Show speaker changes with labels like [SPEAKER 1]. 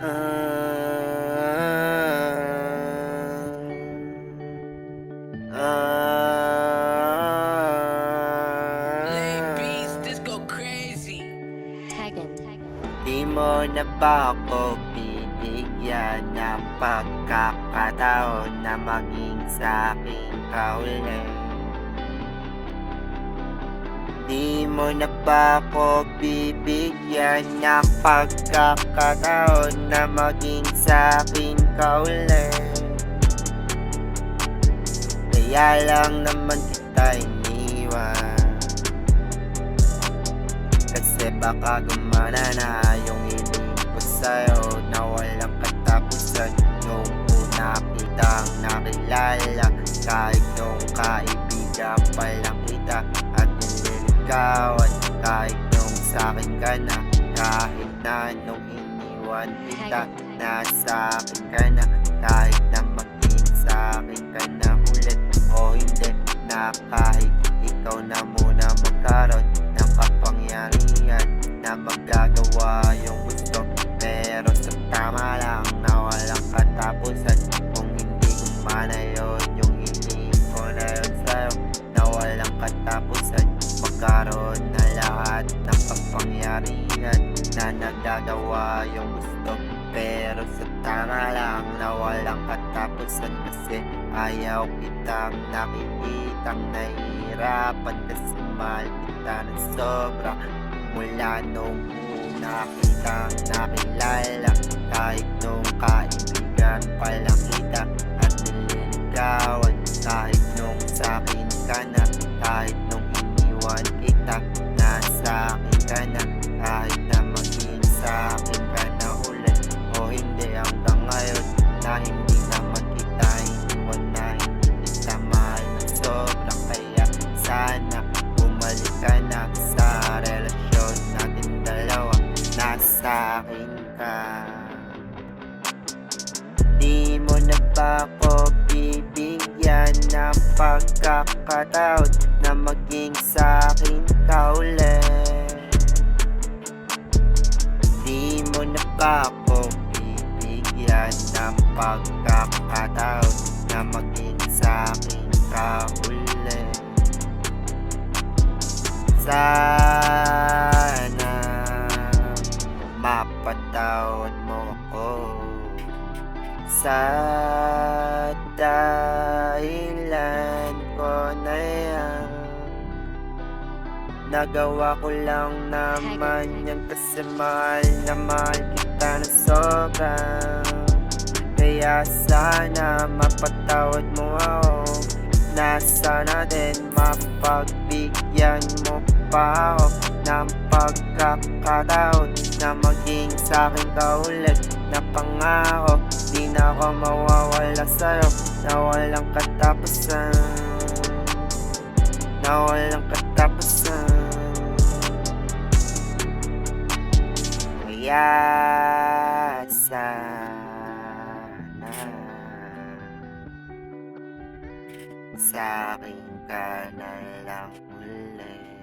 [SPEAKER 1] Di mo na ba ako bibigyan ng pagkakataon na maging sa'king kauli? Di mo na ba ako bibigyan ng pagkakataon na maging sa'king kauli? Kaya lang naman kita iniwan, kasi baka gumana na yung hiling ko sa'yo na walang katapusan. Nung una kitang nakilala, kahit nung kaibigan pa lang kita at nililigawan, kahit nung sa'kin ka na, kahit na nung iniwan kita, nasa akin ka na, kahit na maging sa'kin ka na ulit o hindi, na kahit ikaw na muna magkaroon ng kapangyarihan na magagawa yung gusto, pero sa tama lang na walang katapusan. Kung hindi gumana yun, yung hiling ko na yun sa'yo na walang katapusan, magkaroon na lahat ng kapangyarihan na nagagawa yung gusto, pero sa tama lang na walang katapusan. Kasi ayaw kitang nakikitang nahihirapan, kasi mahal kita ng sobra mula nung una kitang nakilala, kahit nung kaibigan pa lang kita at nililigawan, kahit nung sa'kin ka na, kahit nung iniwan kita, nasa akin ka na, kahit na maging sa'kin ka na ulit o hindi, hanggang ngayon na hindi naman kita iniwan, na hindi kita mahal ng sobra. Kaya sana bumalik ka na sa relasyon natin dalawa, nasa akin ka. Di mo na ba ako bibigyan ng pagkakataon na maging sa'kin ka ulit? Di mo na ba ako bibigyan ng pagkakataon na maging sa'kin ka ulit? Sana mapatawad mo ako sa dahilan ko na yan. Nagawa ko lang naman yan kasi mahal na mahal kita ng sobra. Kaya sana mapatawad mo ako, na sana din mapagbigyan mo pa ako ng pagkakataon na maging sa'kin ka ulit, na pangako di na ako mawawala sa'yo, na walang katapusan, na walang katapusan. Kaya sana sa'kin ka na lang ulit.